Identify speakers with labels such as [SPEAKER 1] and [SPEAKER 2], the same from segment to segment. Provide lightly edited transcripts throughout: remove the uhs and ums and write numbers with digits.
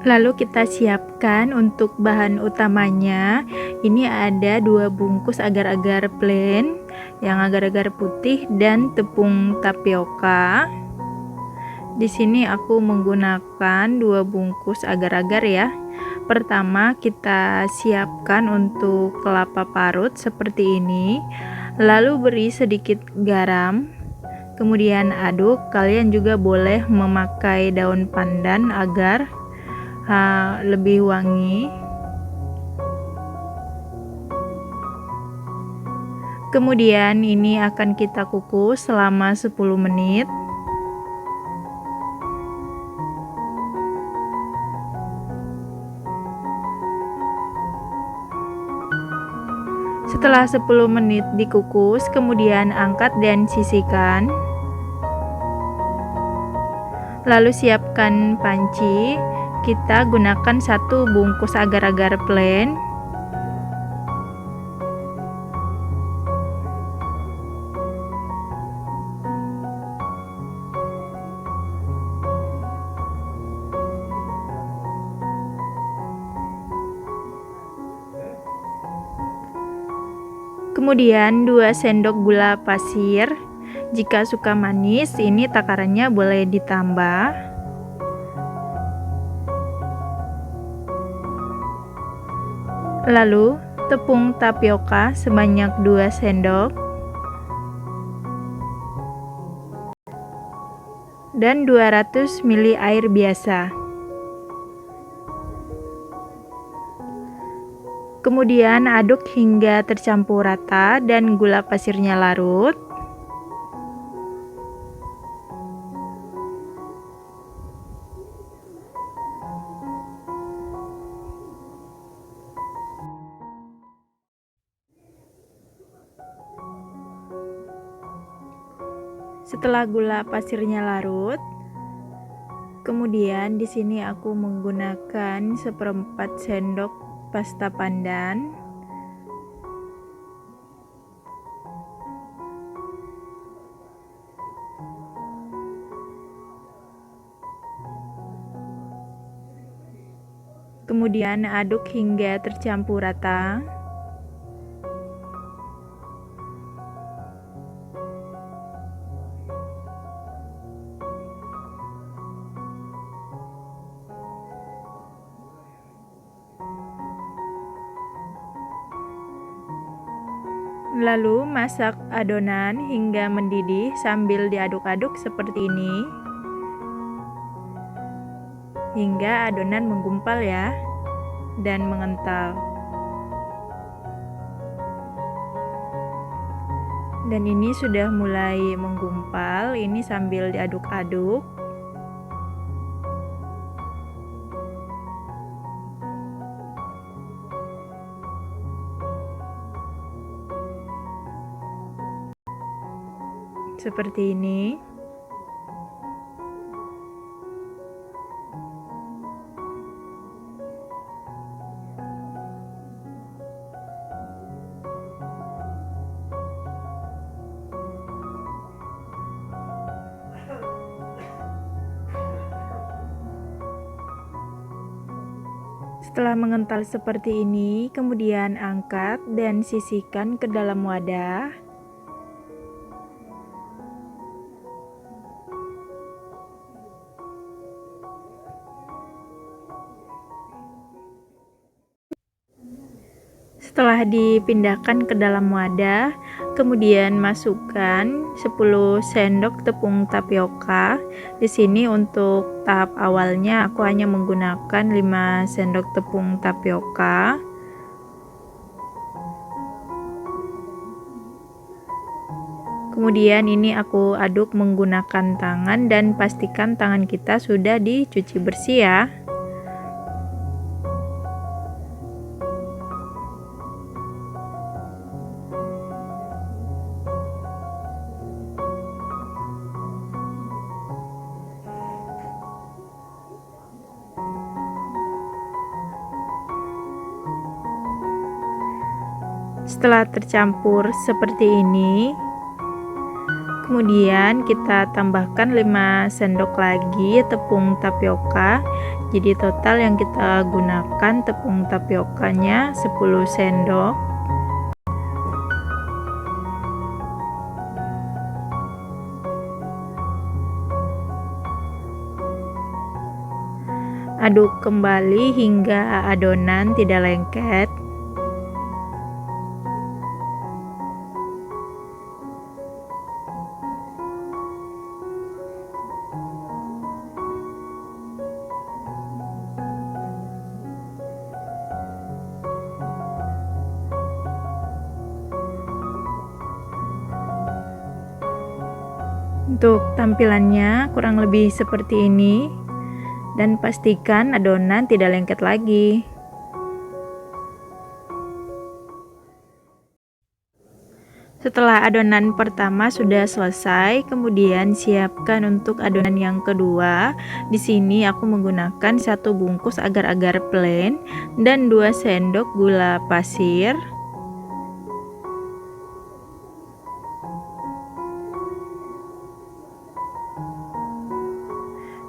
[SPEAKER 1] Lalu kita siapkan untuk bahan utamanya. Ini ada 2 bungkus agar-agar plain yang agar-agar putih dan tepung tapioka. Di sini aku menggunakan 2 bungkus agar-agar ya. Pertama kita siapkan untuk kelapa parut seperti ini. Lalu beri sedikit garam. Kemudian aduk. Kalian juga boleh memakai daun pandan agar lebih wangi. Kemudian ini akan kita kukus selama 10 menit. Setelah 10 menit dikukus, kemudian angkat dan sisihkan. Lalu siapkan panci. Kita gunakan 1 bungkus agar-agar plain. Kemudian 2 sendok gula pasir. Jika suka manis, ini takarannya boleh ditambah. Lalu tepung tapioka sebanyak 2 sendok. Dan 200 ml air biasa. Kemudian aduk hingga tercampur rata dan gula pasirnya larut. Setelah gula pasirnya larut, kemudian di sini aku menggunakan 1/4 sendok pasta pandan. Kemudian aduk hingga tercampur rata. Lalu masak adonan hingga mendidih sambil diaduk-aduk seperti ini. Hingga adonan menggumpal ya dan mengental. Dan ini sudah mulai menggumpal, ini sambil diaduk-aduk. Seperti ini. Setelah mengental seperti ini, kemudian angkat dan sisihkan ke dalam wadah. Setelah dipindahkan ke dalam wadah, kemudian masukkan 10 sendok tepung tapioka. Di sini untuk tahap awalnya aku hanya menggunakan 5 sendok tepung tapioka. Kemudian ini aku aduk menggunakan tangan dan pastikan tangan kita sudah dicuci bersih ya. Setelah tercampur seperti ini, Kemudian kita tambahkan 5 sendok lagi tepung tapioka. Jadi total yang kita gunakan tepung tapiokanya 10 sendok. Aduk kembali hingga adonan tidak lengket. Untuk tampilannya kurang lebih seperti ini, dan pastikan adonan tidak lengket lagi. Setelah adonan pertama sudah selesai, kemudian siapkan untuk adonan yang kedua. Di sini aku menggunakan 1 bungkus agar-agar plain dan 2 sendok gula pasir.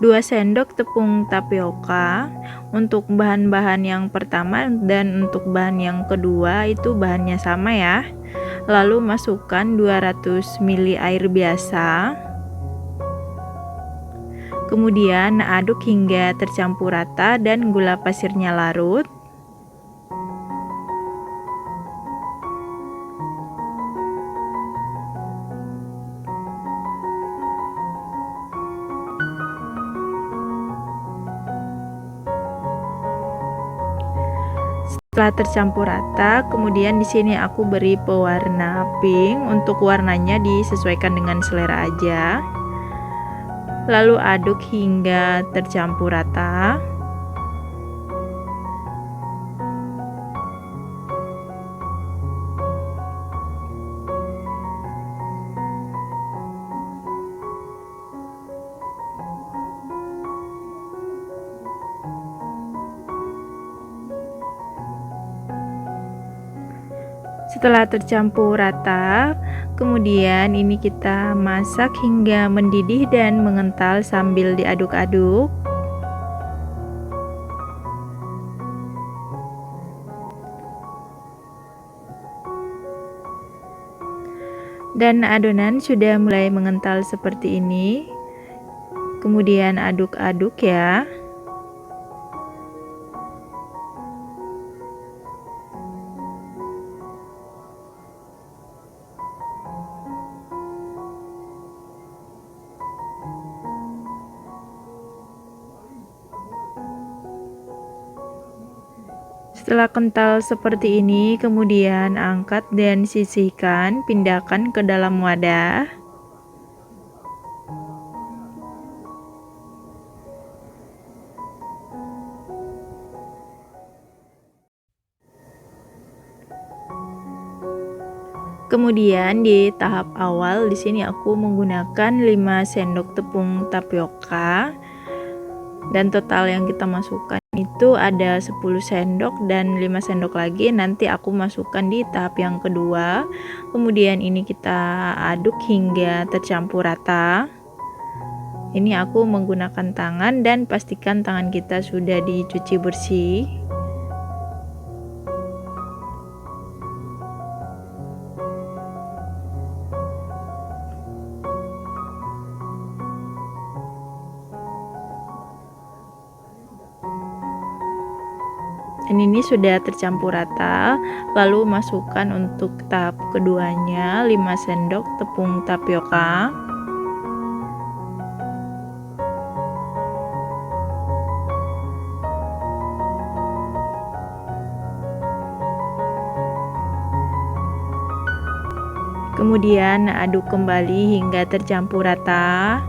[SPEAKER 1] 2 sendok tepung tapioka. Untuk bahan-bahan yang pertama dan untuk bahan yang kedua itu bahannya sama ya. Lalu masukkan 200 ml air biasa. Kemudian aduk hingga tercampur rata dan gula pasirnya larut. Setelah tercampur rata, kemudian di sini aku beri pewarna pink. Untuk warnanya disesuaikan dengan selera aja. Lalu aduk hingga tercampur rata. Setelah tercampur rata, kemudian ini kita masak hingga mendidih dan mengental sambil diaduk-aduk. Dan adonan sudah mulai mengental seperti ini. Kemudian aduk-aduk ya. Setelah kental seperti ini, kemudian angkat dan sisihkan, pindahkan ke dalam wadah. Kemudian di tahap awal di sini aku menggunakan 5 sendok tepung tapioka. Dan total yang kita masukkan itu ada 10 sendok dan 5 sendok lagi nanti aku masukkan di tahap yang kedua. Kemudian ini kita aduk hingga tercampur rata. Ini aku menggunakan tangan dan pastikan tangan kita sudah dicuci bersih. Dan ini sudah tercampur rata. Lalu masukkan untuk tahap keduanya 5 sendok tepung tapioka. Kemudian aduk kembali hingga tercampur rata,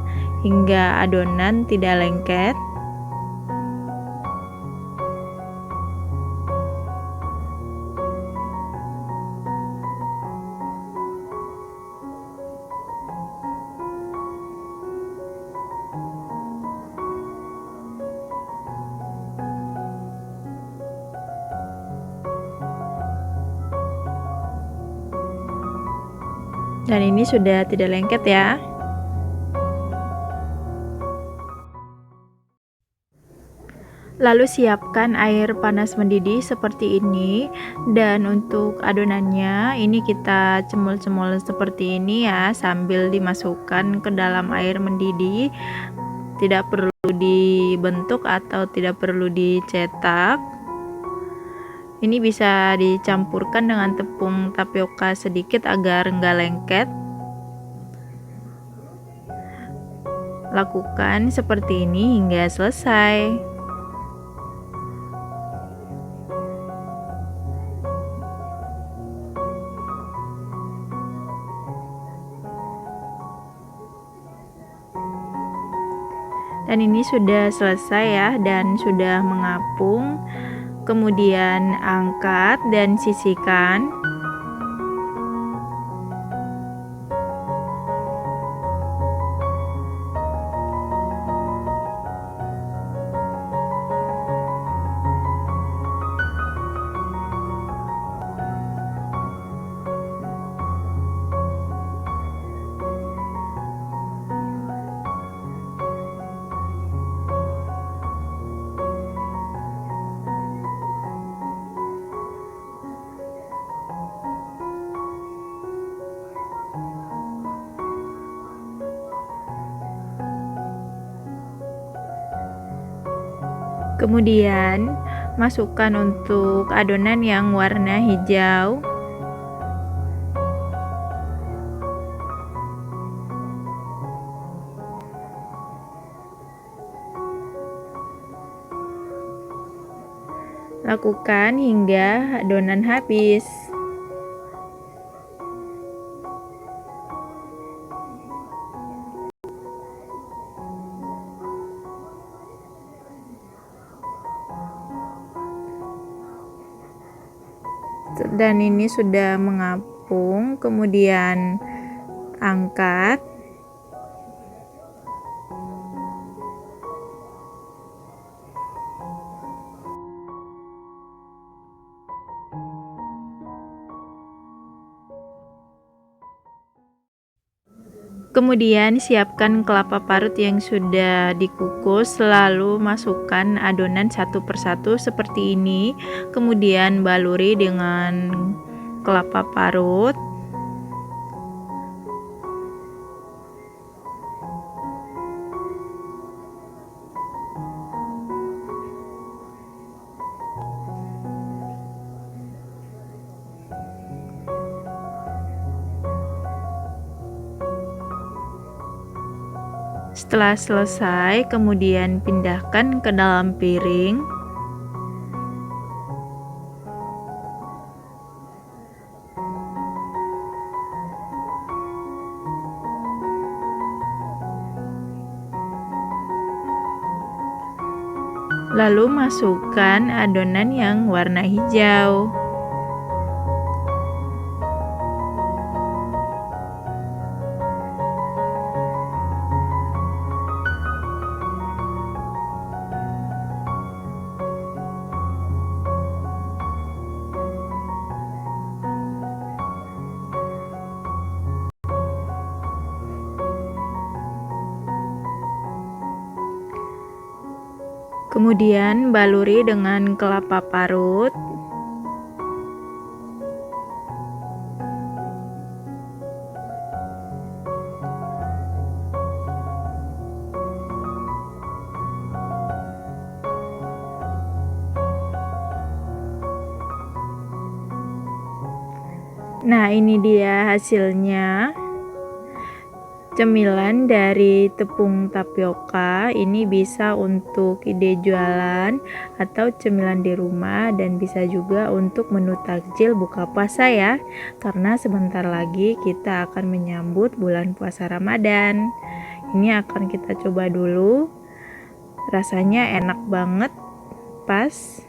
[SPEAKER 1] hingga adonan tidak lengket. Dan ini sudah tidak lengket ya. Lalu siapkan air panas mendidih seperti ini, dan untuk adonannya ini kita cemul-cemul seperti ini ya, sambil dimasukkan ke dalam air mendidih. Tidak perlu dibentuk atau tidak perlu dicetak. Ini bisa dicampurkan dengan tepung tapioka sedikit agar enggak lengket. Lakukan seperti ini hingga selesai. Dan ini sudah selesai ya, dan sudah mengapung. Kemudian angkat dan sisihkan. Kemudian masukkan untuk adonan yang warna hijau. Lakukan hingga adonan habis. Dan ini sudah mengapung, kemudian angkat. Kemudian siapkan kelapa parut yang sudah dikukus, lalu masukkan adonan satu persatu seperti ini. Kemudian baluri dengan kelapa parut. Setelah selesai, kemudian pindahkan ke dalam piring. Lalu masukkan adonan yang warna hijau. Kemudian baluri dengan kelapa parut. Nah, ini dia hasilnya. Cemilan dari tepung tapioka ini bisa untuk ide jualan atau cemilan di rumah, dan bisa juga untuk menu takjil buka puasa ya, karena sebentar lagi kita akan menyambut bulan puasa Ramadan. Ini akan kita coba dulu. Rasanya enak banget, pas.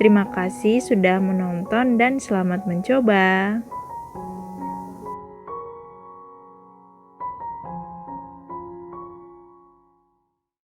[SPEAKER 1] Terima kasih sudah menonton dan selamat mencoba.